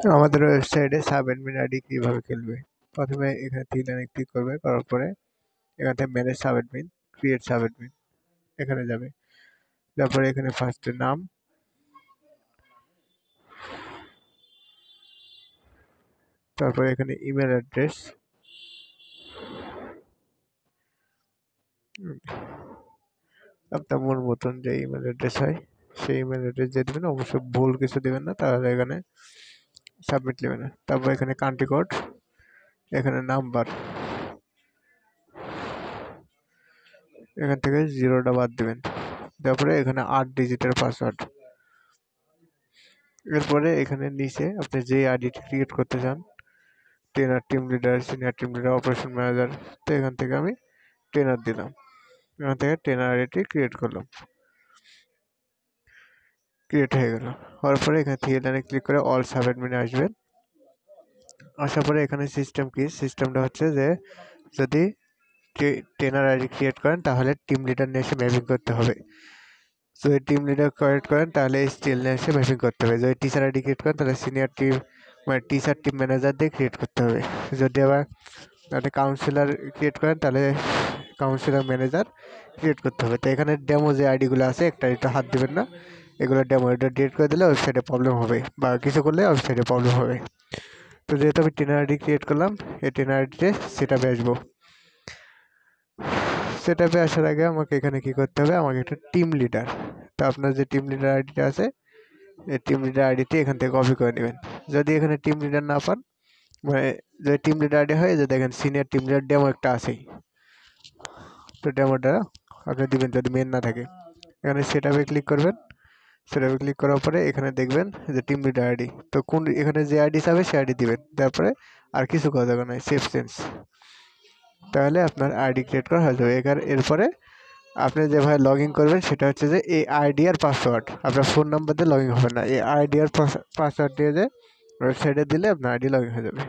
আমাদের ওয়েবসাইটে sub admin ID কিভাবে খুলবে? প্রথমে এখানে 3 লাইনে ক্লিক করবে, করার পরে এখান থেকে manage sub admin, create sub admin এখানে যাবে। তারপরে এখানে ফার্স্টে নাম, তারপরে এখানে ইমেল অ্যাড্রেস, আপনার মন মতন যে ইমেল অ্যাড্রেস হয় সেই ইমেল অ্যাড্রেস দিয়ে দেবেন, অবশ্যই ভুল কিছু দেবেন না, তাহলে এখানে সাবমিট নেবে না। তারপর এখানে কান্ট্রি কোড, এখানে নাম্বার, এখান থেকে 0টা বাদ দেবেন। তারপরে এখানে 8 ডিজিটের পাসওয়ার্ড। এরপরে এখানে নিচে আপনি যে আইডিটি ক্রিয়েট করতে চান, trainer, team leader, senior team leader, operation manager, তো এখান থেকে আমি ট্রেনার দিলাম। এখান থেকে ট্রেনার আইডিটি ক্রিয়েট করলাম, ক্রিয়েট হয়ে গেল। হওয়ার পরে এখানে 3 লাইনে ক্লিক করে অল সাব অ্যাডমিনে আসবেন। আসার পরে এখানে সিস্টেম কি, সিস্টেমটা হচ্ছে যে যদি ট্রেনার আইডি ক্রিয়েট করেন তাহলে টিম লিডার নিয়ে এসে ম্যাপিং করতে হবে। যদি টিম লিডার ক্রিয়েট করেন তাহলে স্টিল নিয়ে এসে ম্যাপিং করতে হবে। যদি টিচার আইডি ক্রিয়েট করেন তাহলে সিনিয়র টিম মানে টিচার টিম ম্যানেজার দিয়ে ক্রিয়েট করতে হবে। যদি আবার একটা কাউন্সিলর ক্রিয়েট করেন তাহলে কাউন্সিলর ম্যানেজার ক্রিয়েট করতে হবে। তো এখানে ডেমো যে আইডিগুলো আছে একটা হাত দেবেন না, এগুলো ডেমো, এটা ডিলিট করে দিলে ওয়েবসাইটে প্রবলেম হবে বা কিছু করলে ওয়েবসাইটে প্রবলেম হবে। তো যেহেতু আমি ট্রেনার আইডি ক্রিয়েট করলাম, এই ট্রেনার আইডিতে সেটআপে আসবো। সেটআপে আসার আগে আমাকে এখানে কি করতে হবে, আমাকে একটা টিম লিডার, তো আপনার যে টিম লিডার আইডিটা আছে এই টিম লিডার আইডিটি এখান থেকে কপি করে নেবেন। যদি এখানে টিম লিডার না পান, মানে যদি টিম লিডার আইডি হয়, যে দেখেন সিনিয়র টিম লিডার ডেমো একটা আছেই, তো ডেমোটা আপনি দিবেন যদি মেন না থাকে। এখানে সেটআপে ক্লিক করবেন। সেটআপে ক্লিক করার পরে এখানে দেখবেন যে টিম লিডার আইডি, তো কোন এখানে যে আইডি চাবে সে আইডি দিবেন। তারপরে আর কিছু করা যাবে না, সেভ চেঞ্জ, তাহলে আপনার আইডি ক্রিয়েট করা হয়ে যাবে। এরপরে আপনি যেভাবে লগ ইন করবেন সেটা হচ্ছে যে এই আইডি আর পাসওয়ার্ড, আপনার ফোন নাম্বার দিয়ে লগ ইন হবে না, এই আইডি আর পাসওয়ার্ড দিয়ে যে ওয়েবসাইটে দিলে আপনার আইডি লগ ইন হয়ে যাবে।